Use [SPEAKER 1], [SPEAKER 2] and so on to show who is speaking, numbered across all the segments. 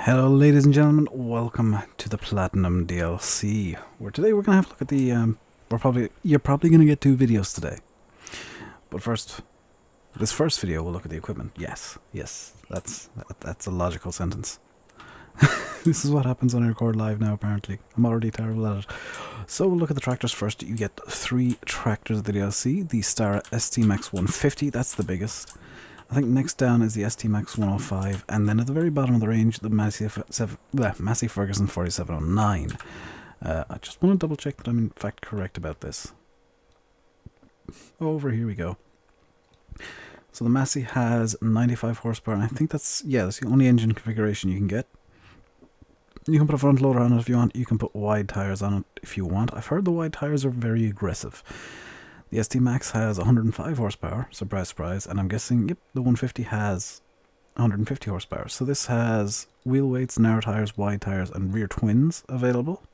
[SPEAKER 1] Hello ladies and gentlemen, welcome to the Platinum DLC, where today we're going to have a look at the, you're probably going to get two videos today. But first, this first video we'll look at the equipment. Yes, that's a logical sentence. This is what happens when I record live now, apparently. I'm already terrible at it. So we'll look at the tractors first. You get 3 tractors of the DLC. The Stara ST Max 150, that's the biggest. I think next down is the ST Max 105, and then at the very bottom of the range, the Massey Ferguson 4709. I just want to double check that I'm in fact correct about this. Over here we go. So the Massey has 95 horsepower, and I think that's the only engine configuration you can get. You can put a front loader on it if you want. You can put wide tires on it if you want. I've heard the wide tires are very aggressive. The ST Max has 105 horsepower, surprise, surprise, and I'm guessing, yep, the 150 has 150 horsepower. So this has wheel weights, narrow tires, wide tires, and rear twins available.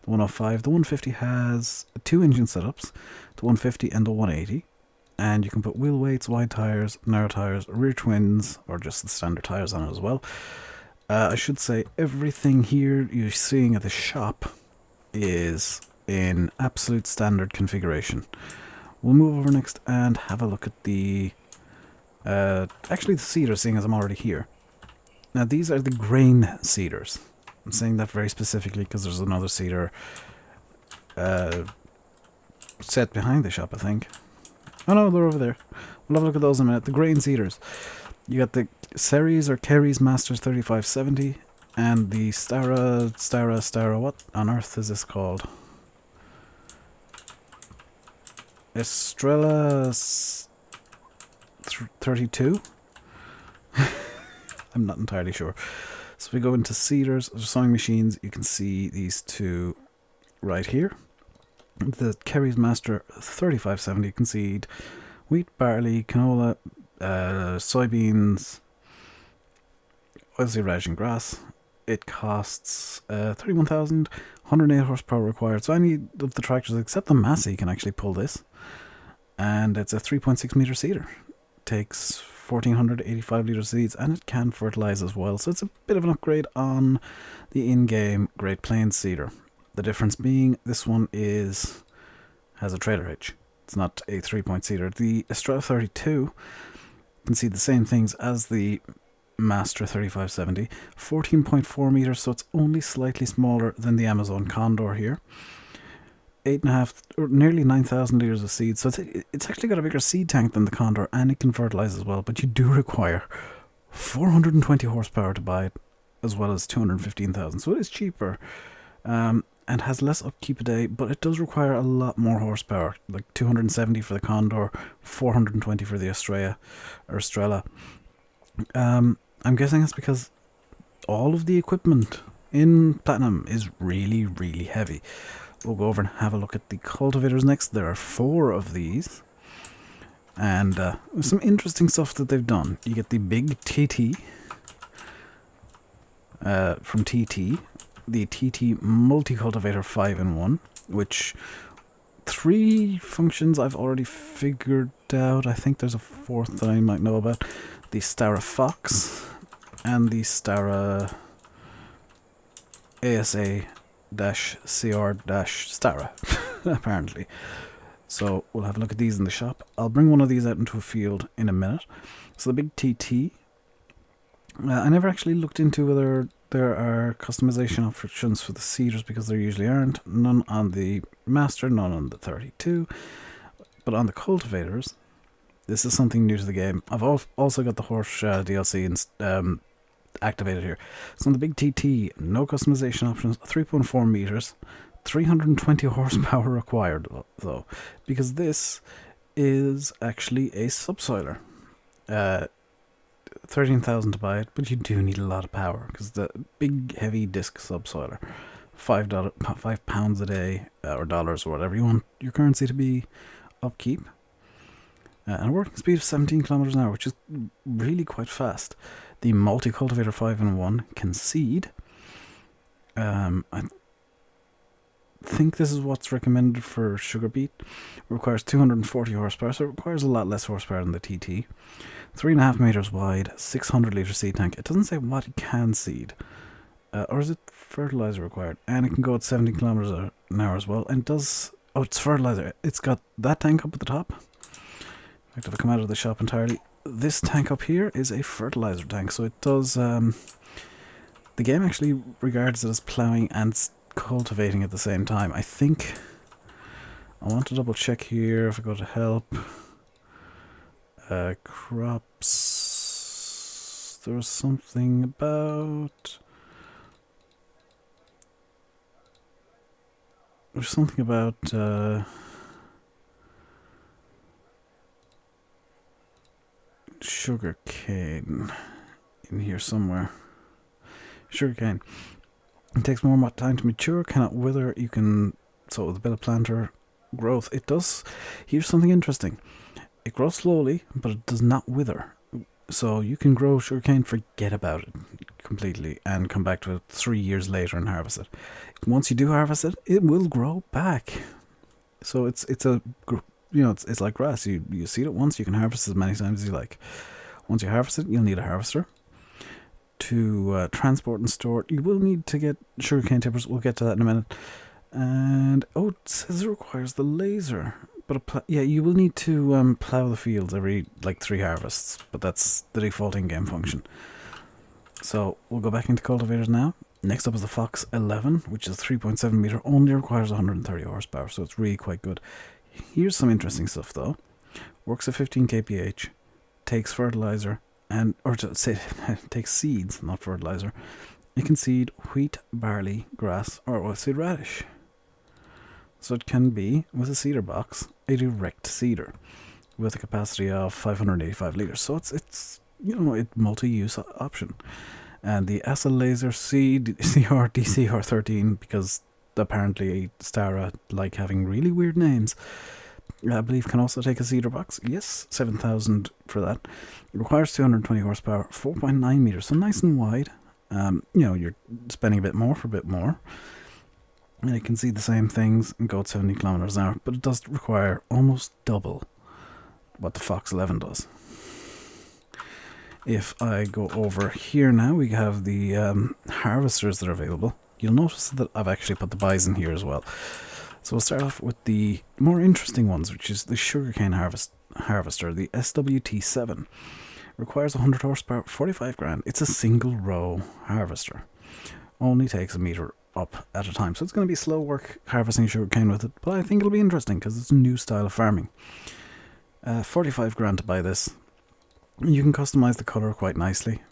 [SPEAKER 1] The 105, the 150 has 2 engine setups, the 150 and the 180, and you can put wheel weights, wide tires, narrow tires, rear twins, or just the standard tires on it as well. I should say everything here you're seeing at the shop is in absolute standard configuration. We'll move over next and have a look at the actually the seeders, seeing as I'm already here. Now these are the grain seeders. I'm saying that very specifically because there's another seeder set behind the shop, I think. Oh no, they're over there. We'll have a look at those in a minute. The grain seeders. You got the Ceres or Kerry's Masters 3570 and the Stara, what on earth is this called? Estrella 32? I'm not entirely sure. So we go into seeders, sowing machines. You can see these two right here. The Kerry's Master 3570, you can see wheat, barley, canola, soybeans, oilseed rash and grass. It costs 31,000, 108 horsepower required. So any of the tractors except the Massey can actually pull this. And it's a 3.6 meter seeder. Takes 1485 litre seeds, and it can fertilize as well. So it's a bit of an upgrade on the in-game Great Plains seeder. The difference being this one has a trailer hitch. It's not a 3-point seeder. The Estrella 32 can see the same things as the Master 3570. 14.4 meters, so it's only slightly smaller than the Amazon Condor here. 8.5 or nearly 9,000 litres of seed, so it's actually got a bigger seed tank than the Condor, and it can fertilize as well, but you do require 420 horsepower to buy it, as well as 215,000, so it is cheaper, and has less upkeep a day, but it does require a lot more horsepower, like 270 for the Condor, 420 for the Estrella. I'm guessing it's because all of the equipment in Platinum is really, really heavy. We'll go over and have a look at the cultivators next. There are 4 of these. And there's some interesting stuff that they've done. You get the big TT from TT. The TT multi-cultivator 5-in-1, which 3 functions I've already figured out. I think there's a 4th that I might know about. The Stara Fox and the Stara ASA-CR-Stara, apparently. So we'll have a look at these in the shop. I'll bring one of these out into a field in a minute. So the big TT, I never actually looked into whether there are customization options for the seeders, because there usually aren't. None on the Master, none on the 32. But on the cultivators, this is something new to the game. I've also got the horse DLC and activated here. So on the big TT, no customization options, 3.4 meters, 320 horsepower required though, because this is actually a subsoiler. 13,000 to buy it, but you do need a lot of power because the big heavy disc subsoiler, £5 a day, or dollars, or whatever you want your currency to be, upkeep. And a working speed of 17 kilometers an hour, which is really quite fast. The multi-cultivator 5-in-1 can seed. I think this is what's recommended for sugar beet. It requires 240 horsepower, so it requires a lot less horsepower than the TT. 3.5 meters wide, 600 litre seed tank. It doesn't say what it can seed. Or is it fertilizer required? And it can go at 70 kilometers an hour as well. And it does. Oh, it's fertilizer. It's got that tank up at the top. In fact, if I come out of the shop entirely, this tank up here is a fertilizer tank. So it does. The game actually regards it as ploughing and cultivating at the same time. I think. I want to double check here. If I go to help, crops. There was something about. There's something about sugar cane in here somewhere. Sugar cane. It takes more time to mature, cannot wither. You can, so with a bit of planter growth, it does. Here's something interesting. It grows slowly, but it does not wither. So you can grow sugarcane, forget about it completely, and come back to it 3 years later and harvest it. Once you do harvest it, it will grow back. So it's a, you know, it's like grass. You seed it once, you can harvest as many times as you like. Once you harvest it, you'll need a harvester to transport and store it. You will need to get sugarcane tippers. We'll get to that in a minute. And oh, it says it requires the laser. But yeah, you will need to plow the fields every like 3 harvests, but that's the default in-game function. So we'll go back into cultivators now. Next up is the Fox 11, which is 3.7 meter, only requires 130 horsepower, so it's really quite good. Here's some interesting stuff though. Works at 15 kph, takes fertilizer, and or to say takes seeds, not fertilizer. It can seed wheat, barley, grass, or seed radish. So it can be, with a seeder box, a direct seeder with a capacity of 585 litres. So it's you know, a multi-use option. And the acid laser CR DCR13, because apparently Stara like having really weird names, I believe can also take a seeder box. Yes, 7,000 for that. It requires 220 horsepower, 4.9 meters, so nice and wide. You know, you're spending a bit more for a bit more. And it can see the same things and go at 70 kilometers an hour, but it does require almost double what the Fox 11 does. If I go over here now, we have the harvesters that are available. You'll notice that I've actually put the bison here as well. So we'll start off with the more interesting ones, which is the sugarcane harvester, the SWT7. Requires 100 horsepower, 45 grand. It's a single row harvester. Only takes a meter up at a time. So it's going to be slow work harvesting sugarcane with it, but I think it'll be interesting because it's a new style of farming. 45 grand to buy this. You can customize the colour quite nicely,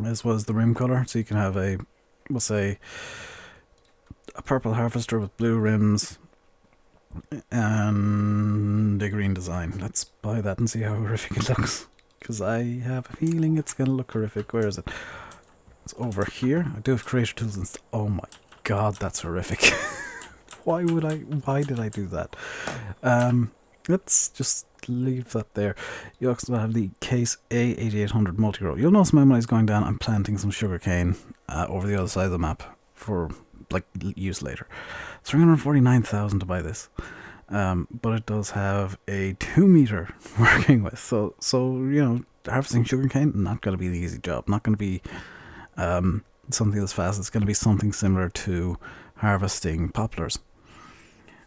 [SPEAKER 1] as well as the rim colour. So you can have a, we'll say, a purple harvester with blue rims and a green design. Let's buy that and see how horrific it looks, because I have a feeling it's going to look horrific. Where is it? It's over here. I do have creator tools and oh my god, that's horrific. Why did I do that? Let's just leave that there. You also have the Case A8800 multi-row. You'll notice my money's going down. I'm planting some sugarcane over the other side of the map for like use later. 349,000 to buy this. But it does have a 2 meter working with. So you know, harvesting sugarcane, not going to be the easy job. Not going to be something that's fast. It's going to be something similar to harvesting poplars.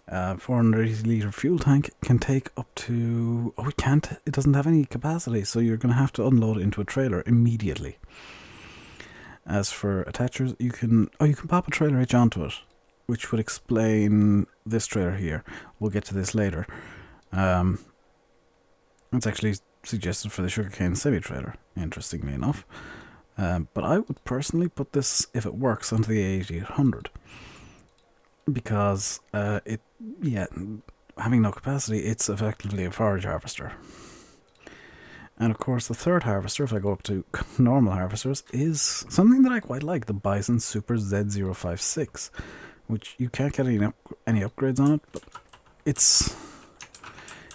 [SPEAKER 1] 480 litre fuel tank can take up to, oh, it doesn't have any capacity, so you're going to have to unload it into a trailer immediately. As for attachers, you can pop a trailer hitch onto it, which would explain this trailer here. We'll get to this later. It's actually suggested for the sugarcane semi-trailer, interestingly enough. But I would personally put this, if it works, onto the 8800. Because having no capacity, it's effectively a forage harvester. And of course the third harvester, if I go up to normal harvesters, is something that I quite like, the Bison Super Z056, which you can't get any upgrades on it, but it's,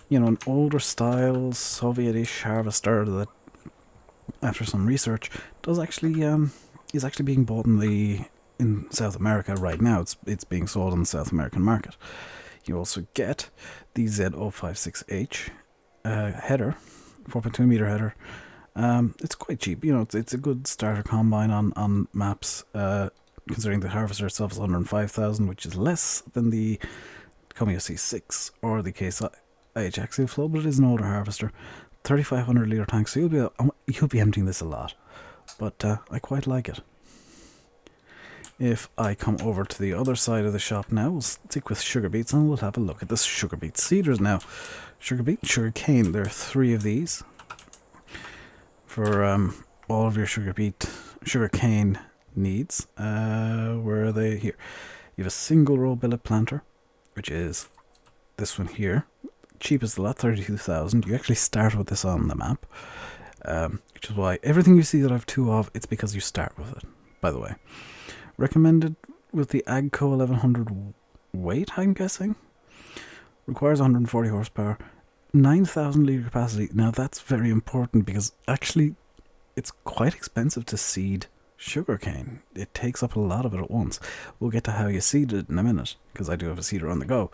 [SPEAKER 1] you know, an older style Sovietish harvester that, after some research, does actually is actually being bought in South America right now. It's being sold on the South American market. You also get the Z056H header, 4.2 meter header. It's quite cheap. You know, it's a good starter combine on maps. Considering the harvester itself is 105,000, which is less than the Comeo C6 or the Case IH Axial Flow, but it is an older harvester. 3,500 litre tank, so you'll be emptying this a lot. But I quite like it. If I come over to the other side of the shop now, we'll stick with sugar beets and we'll have a look at the sugar beet seeders now. Sugar beet, sugar cane. There are 3 of these for all of your sugar cane needs. Where are they? Here. You have a single row billet planter, which is this one here. Cheapest of the lot, 32,000. You actually start with this on the map, which is why everything you see that I've 2 of, it's because you start with it, by the way. Recommended with the Agco 1100 weight, I'm guessing. Requires 140 horsepower, 9,000 litre capacity. Now that's very important because actually it's quite expensive to seed sugarcane. It takes up a lot of it at once. We'll get to how you seed it in a minute because I do have a seeder on the go.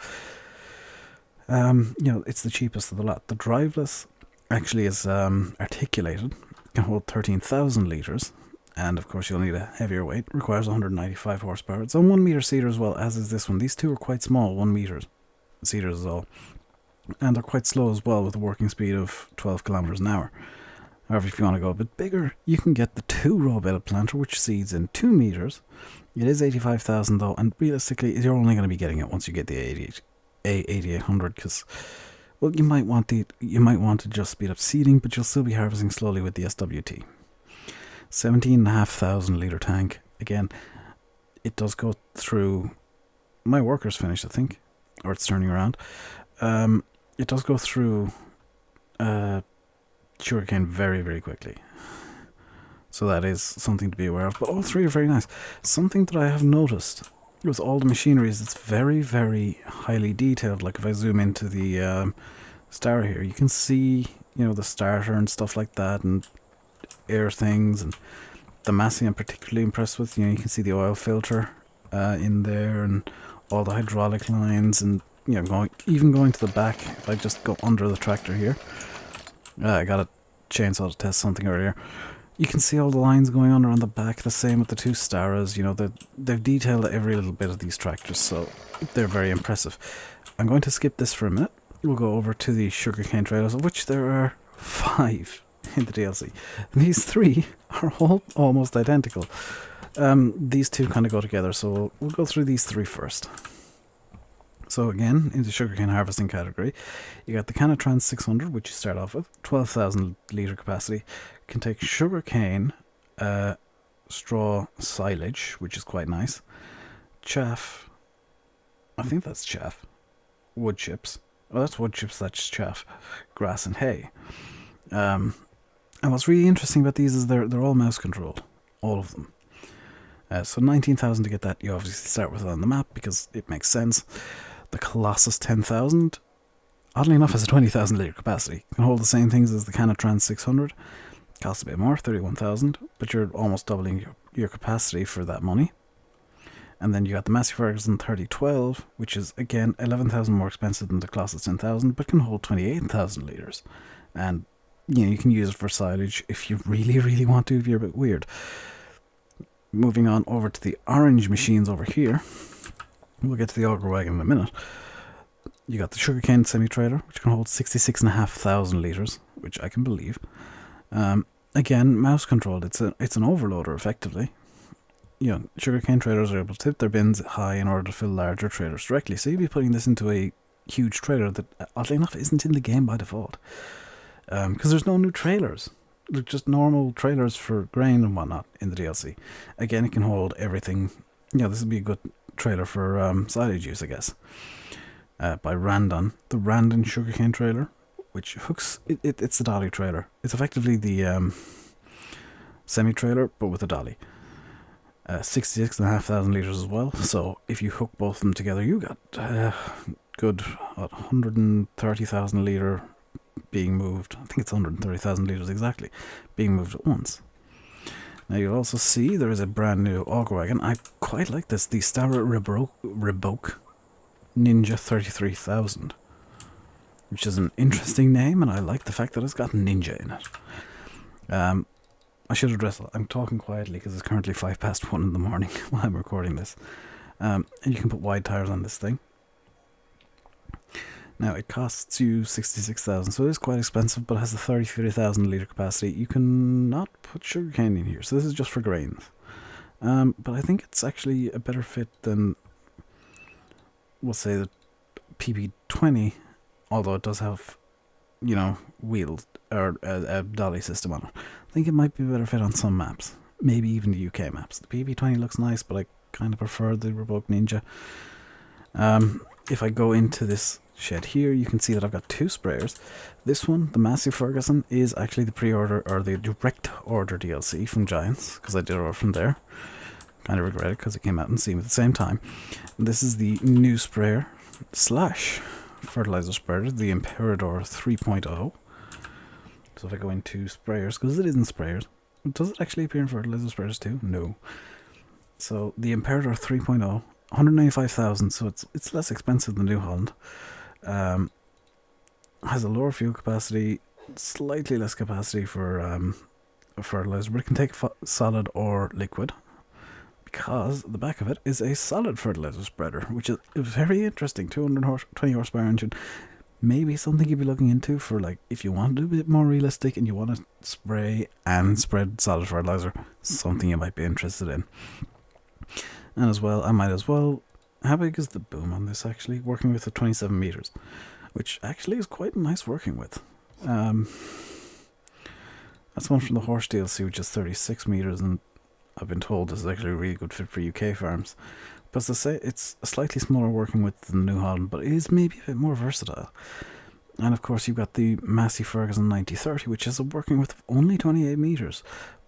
[SPEAKER 1] You know, it's the cheapest of the lot. The driveless actually is articulated, can hold 13,000 litres, and of course you'll need a heavier weight. Requires 195 horsepower. It's on 1 meter seeder as well, as is this one. These two are quite small, 1 meter seeders is all, and they're quite slow as well with a working speed of 12 kilometers an hour. However, if you want to go a bit bigger, you can get the 2 row billet planter, which seeds in 2 meters. It is 85,000 though, and realistically you're only going to be getting it once you get the A8800, because, well, you might want to just speed up seeding, but you'll still be harvesting slowly with the SWT. 17,500 litre tank. Again, it does go through. My worker's finished, I think, or it's turning around. It does go through sugarcane very, very quickly. So that is something to be aware of. But all 3 are very nice. Something that I have noticed with all the machinery is it's very, very highly detailed. Like if I zoom into the star here, you can see, you know, the starter and stuff like that, and air things, and the Massey I'm particularly impressed with. You know, you can see the oil filter in there, and all the hydraulic lines, and you know, going to the back. If I just go under the tractor here, I got a chainsaw to test something earlier. You can see all the lines going on around the back. The same with the 2 Staras. You know, they've detailed every little bit of these tractors, so they're very impressive. I'm going to skip this for a minute. We'll go over to the sugarcane trailers, of which there are 5 in the DLC. And these 3 are all almost identical. These 2 kind of go together, so we'll go through these 3 first. So again, in the sugarcane harvesting category, you got the Canatrans 600, which you start off with, 12,000 litre capacity. Can take sugarcane, straw, silage, which is quite nice, chaff, I think that's chaff, wood chips, oh that's wood chips, that's chaff, grass and hay. And what's really interesting about these is they're all mouse controlled, all of them. So 19,000 to get that. You obviously start with it on the map because it makes sense. The Colossus 10,000, oddly enough, has a 20,000 litre capacity. Can hold the same things as the Canatrans 600. Costs a bit more, 31,000, but you're almost doubling your capacity for that money. And then you got the Massey Ferguson 3012, which is again 11,000 more expensive than the Colossus 10,000, but can hold 28,000 litres. And you know, you can use it for silage if you really, really want to, if you're a bit weird. Moving on over to the orange machines over here. We'll get to the auger wagon in a minute. You got the sugarcane semi-trailer, which can hold 66,500 litres, which I can believe. Again, mouse controlled. It's an overloader effectively. You know, sugarcane trailers are able to tip their bins high in order to fill larger trailers directly. So you'll be putting this into a huge trailer that, oddly enough, isn't in the game by default. Because there's no new trailers. They're just normal trailers for grain and whatnot in the DLC. Again, it can hold everything. You know, this would be a good trailer for silage use, I guess. By Randon. The Randon sugarcane trailer, which hooks... It's the dolly trailer. It's effectively the semi-trailer, but with a dolly. 66,500 litres as well. So if you hook both of them together, you got good 130,000 litre being moved. I think it's 130,000 litres exactly being moved at once. Now you'll also see there is a brand new auger wagon. I quite like this, the Stara Reboke Ninja 33,000. which is an interesting name, and I like the fact that it's got ninja in it. I should address it. I'm talking quietly because it's currently 1:05 in the morning while I'm recording this. And you can put wide tires on this thing. Now, it costs you 66,000, so it is quite expensive, but it has a 30,000 litre capacity. You cannot put sugarcane in here, so this is just for grains. But I think it's actually a better fit than, we'll say, the PP20, although it does have, you know, wheels, or a dolly system on it. I think it might be a better fit on some maps, maybe even the UK maps. The PP20 looks nice, but I kind of prefer the Revoke Ninja. If I go into this shed here, you can see that I've got two sprayers. This one, the Massey Ferguson, is actually the pre-order or the direct order DLC from Giants, because I did order from there. Kind of regret it because it came out on Steam at the same time. And this is the new sprayer slash fertilizer sprayer, the Imperador 3.0. So if I go into sprayers, because it is in sprayers, does it actually appear in fertilizer sprayers too? No. So the Imperator 3.0, 195,000, so it's less expensive than New Holland. Has a lower fuel capacity, slightly less capacity for fertilizer, but it can take solid or liquid, because the back of it is a solid fertilizer spreader, which is very interesting. 220 horsepower engine. Maybe something you'd be looking into for, like, if you want to do a bit more realistic and you want to spray and spread solid fertilizer, something you might be interested in. And as well, I might as well, how big is the boom on this actually? Working with the 27 meters, which actually is quite nice working with. That's one from the Horse DLC, which is 36 meters, and I've been told this is actually a really good fit for UK farms. But as I say, it's a slightly smaller working width than New Holland, but it is maybe a bit more versatile. And of course you've got the Massey Ferguson 9030, which is a working width of only 28 meters,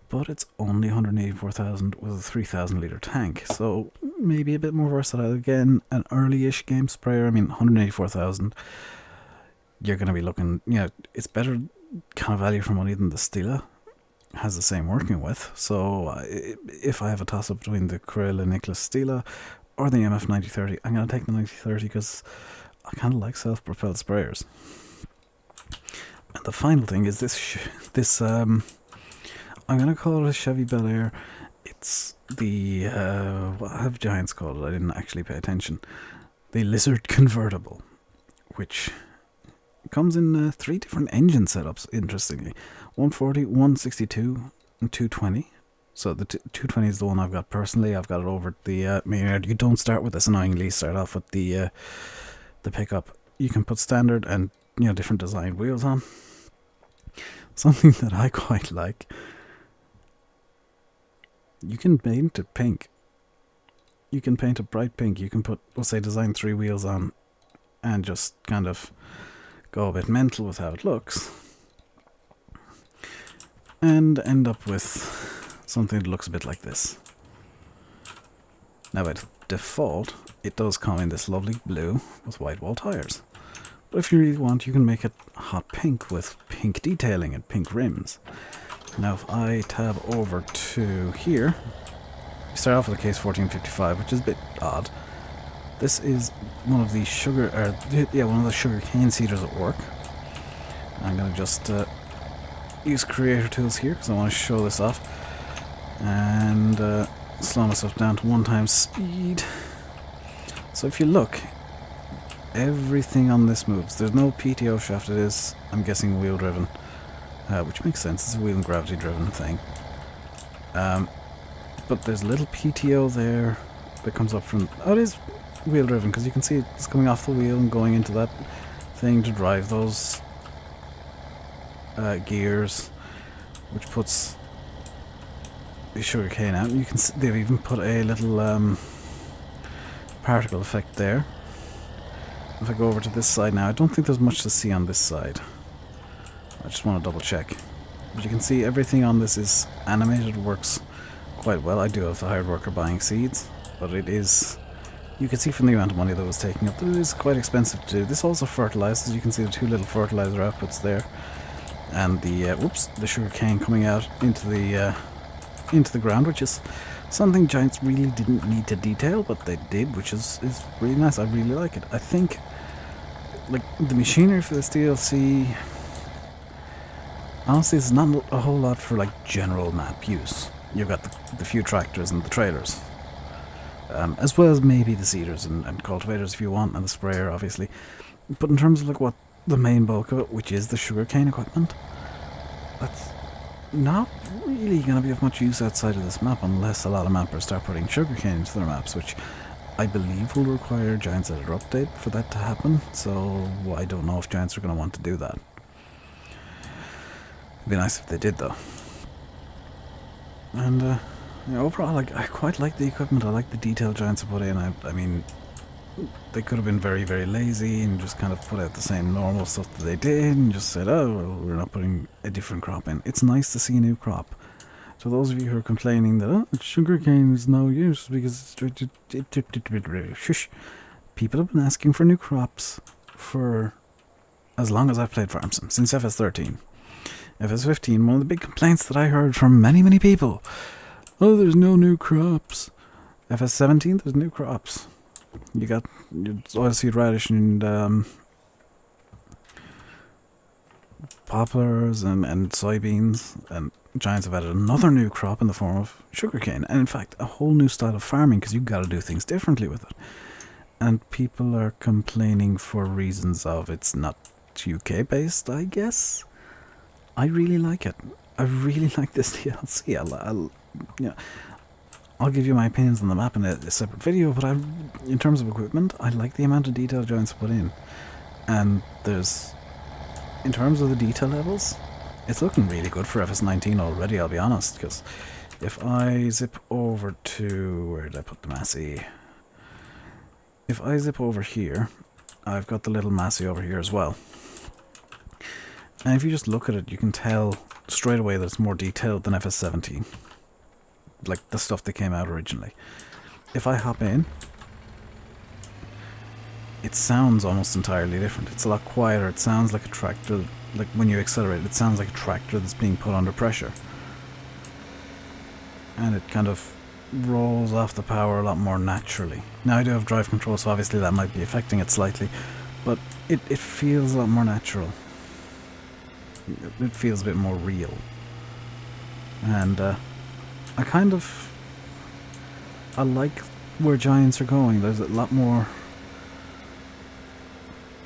[SPEAKER 1] but it's only 184,000 with a 3,000 litre tank, so maybe a bit more versatile. Again, an early-ish game sprayer. I mean, 184,000, you're going to be looking, you know, it's better kind of value for money than the Stila. Has the same working width, so if I have a toss-up between the Krill and Nicholas Stila or the MF 9030, I'm going to take the 9030 because I kind of like self-propelled sprayers. And the final thing is this I'm going to call it a Chevy Bel Air. It's the, what have Giants called it? I didn't actually pay attention. The Lizard Convertible, which comes in 3 different engine setups, interestingly. 140, 162, and 220. So the 220 is the one I've got personally. I've got it over at the main yard. You don't start with this annoyingly. Start off with the pickup. You can put standard and, you know, different design wheels on. Something that I quite like. You can paint it pink. You can paint it bright pink. You can put, we'll say, design 3 wheels on and just kind of go a bit mental with how it looks. And end up with something that looks a bit like this. Now by default, it does come in this lovely blue with white wall tires. But if you really want, you can make it hot pink with pink detailing and pink rims. Now if I tab over to here, we start off with a case 1455, which is a bit odd. This is one of the one of the sugar cane seeders at work. I'm going to just use creator tools here because I want to show this off, and slow myself down to 1x speed. So if you look, everything on this moves. There's no PTO shaft. It is, I'm guessing, wheel driven, which makes sense. It's a wheel and gravity driven thing. But there's a little PTO there that comes up from, oh, it is wheel driven because you can see it's coming off the wheel and going into that thing to drive those gears, which puts the sugar cane out. You can see they've even put a little particle effect there. If I go over to this side now, I don't think there's much to see on this side. I just want to double check. But you can see everything on this is animated, works quite well. I do have a hired worker buying seeds, but it is, you can see from the amount of money that was taking up that it is quite expensive to do. This also fertilizes. You can see the 2 little fertilizer outputs there. And the the sugar cane coming out into the ground, which is something Giants really didn't need to detail, but they did, which is really nice. I really like it. I think like, the machinery for this DLC, honestly, it's not a whole lot for, like, general map use. You've got the few tractors and the trailers. As well as maybe the seeders and cultivators if you want, and the sprayer, obviously. But in terms of, like, what the main bulk of it, which is the sugarcane equipment, that's not really going to be of much use outside of this map unless a lot of mappers start putting sugarcane into their maps, which I believe will require Giants Editor update for that to happen, so I don't know if Giants are going to want to do that. It'd be nice if they did, though. And yeah, overall, like, I quite like the equipment. I like the detail Giants have put in. I mean, they could have been very, very lazy and just kind of put out the same normal stuff that they did and just said, oh, well, we're not putting a different crop in. It's nice to see a new crop. So those of you who are complaining that, oh, sugarcane is no use because it's... Shush. People have been asking for new crops for as long as I've played Farm Sim, since FS13. FS15, one of the big complaints that I heard from many, many people. Oh, there's no new crops. FS17, there's new crops. You got oilseed radish and poplars and soybeans, and Giants have added another new crop in the form of sugarcane, and in fact a whole new style of farming because you've got to do things differently with it. And people are complaining for reasons of it's not UK based, I guess. I really like it. I really like this DLC. I'll give you my opinions on the map in a separate video, but in terms of equipment, I like the amount of detail Giants put in. And in terms of the detail levels, it's looking really good for FS19 already, I'll be honest, because if I zip over to... where did I put the Massey? If I zip over here, I've got the little Massey over here as well. And if you just look at it, you can tell straight away that it's more detailed than FS17. Like the stuff that came out originally. If I hop in, it sounds almost entirely different. It's a lot quieter. It sounds like a tractor. Like when you accelerate, it sounds like a tractor that's being put under pressure. And it kind of rolls off the power a lot more naturally. Now I do have drive control, so obviously that might be affecting it slightly, but it feels a lot more natural. It feels a bit more real. And I like where Giants are going. There's a lot more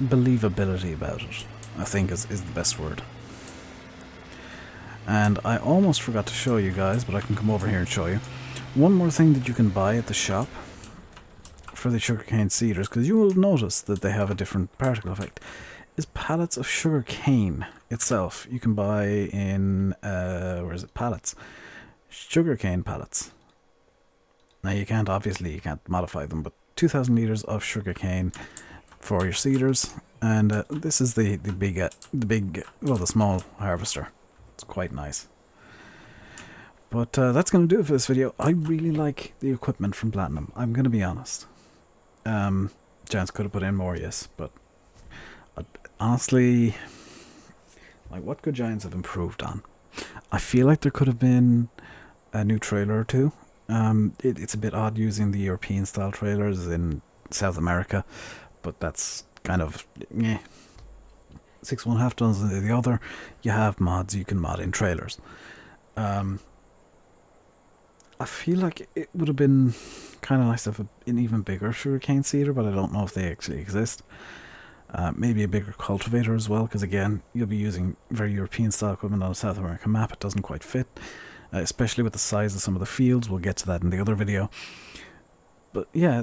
[SPEAKER 1] believability about it, I think is the best word. And I almost forgot to show you guys, but I can come over here and show you. One more thing that you can buy at the shop for the sugarcane seeders, because you will notice that they have a different particle effect, is pallets of sugarcane itself. You can buy in, where is it, pallets. Sugarcane pallets. Now you can't modify them, but 2,000 litres of sugarcane for your seeders, and this is the small harvester. It's quite nice. But that's going to do it for this video. I really like the equipment from Platinum, I'm going to be honest. Giants could have put in more, yes, but honestly, like, what could Giants have improved on? I feel like there could have been a new trailer or two. It's a bit odd using the European style trailers in South America, but that's kind of 6.5 tons into the other. You have mods, you can mod in trailers. I feel like it would have been kind of nice to have an even bigger sugarcane seeder, but I don't know if they actually exist. Maybe a bigger cultivator as well, because again, you'll be using very European style equipment on a South American map. It doesn't quite fit, especially with the size of some of the fields. We'll get to that in the other video. But yeah,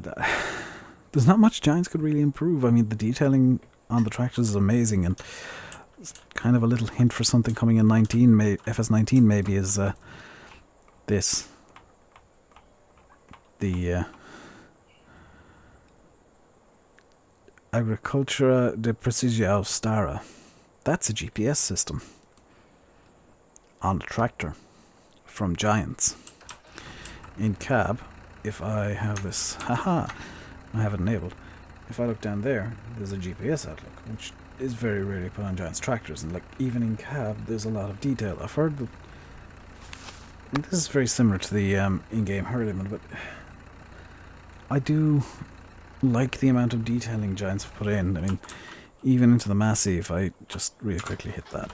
[SPEAKER 1] there's not much Giants could really improve. I mean, the detailing on the tractors is amazing, and it's kind of a little hint for something coming in FS19 maybe is this. The Agricultura de Precisão Stara. That's a GPS system on a tractor from Giants. In cab, if I have this, I have it enabled. If I look down there, there's a GPS outlook, which is very rarely put on Giants tractors, and like even in cab, there's a lot of detail. I've heard that this is very similar to the in-game Hurleyman, but I do like the amount of detailing Giants have put in. I mean, even into the Massey, if I just really quickly hit that.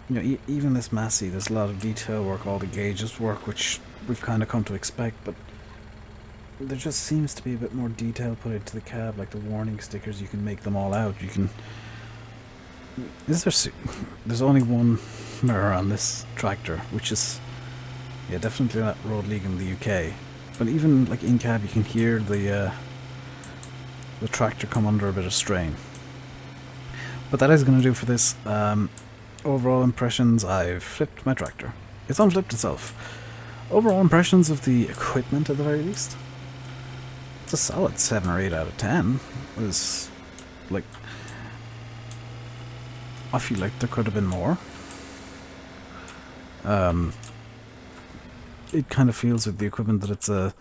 [SPEAKER 1] You know, even this Massey, there's a lot of detail work, all the gauges work, which we've kind of come to expect, but there just seems to be a bit more detail put into the cab, like the warning stickers. You can make them all out. You can... There's only one mirror on this tractor, which is, yeah, definitely not road legal in the UK. But even like in cab, you can hear the tractor come under a bit of strain. But that is going to do for this. Overall impressions, I've flipped my tractor. It's unflipped itself. Overall impressions of the equipment at the very least. It's a solid 7 or 8 out of 10. It was like, I feel like there could have been more. It kind of feels with the equipment that it's a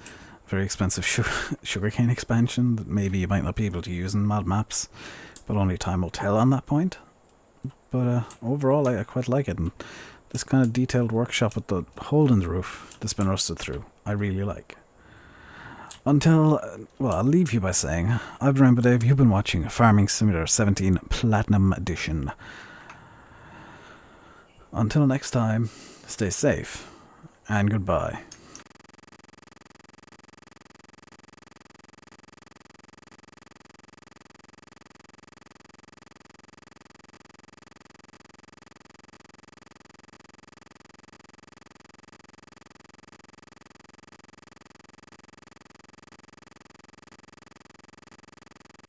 [SPEAKER 1] very expensive sugarcane expansion that maybe you might not be able to use in mod maps, but only time will tell on that point. But overall, I quite like it, and this kind of detailed workshop with the hole in the roof that's been rusted through, I really like. Until, well, I'll leave you by saying, I've been RainbowDave, you've been watching Farming Simulator 17 Platinum Edition. Until next time, stay safe, and goodbye.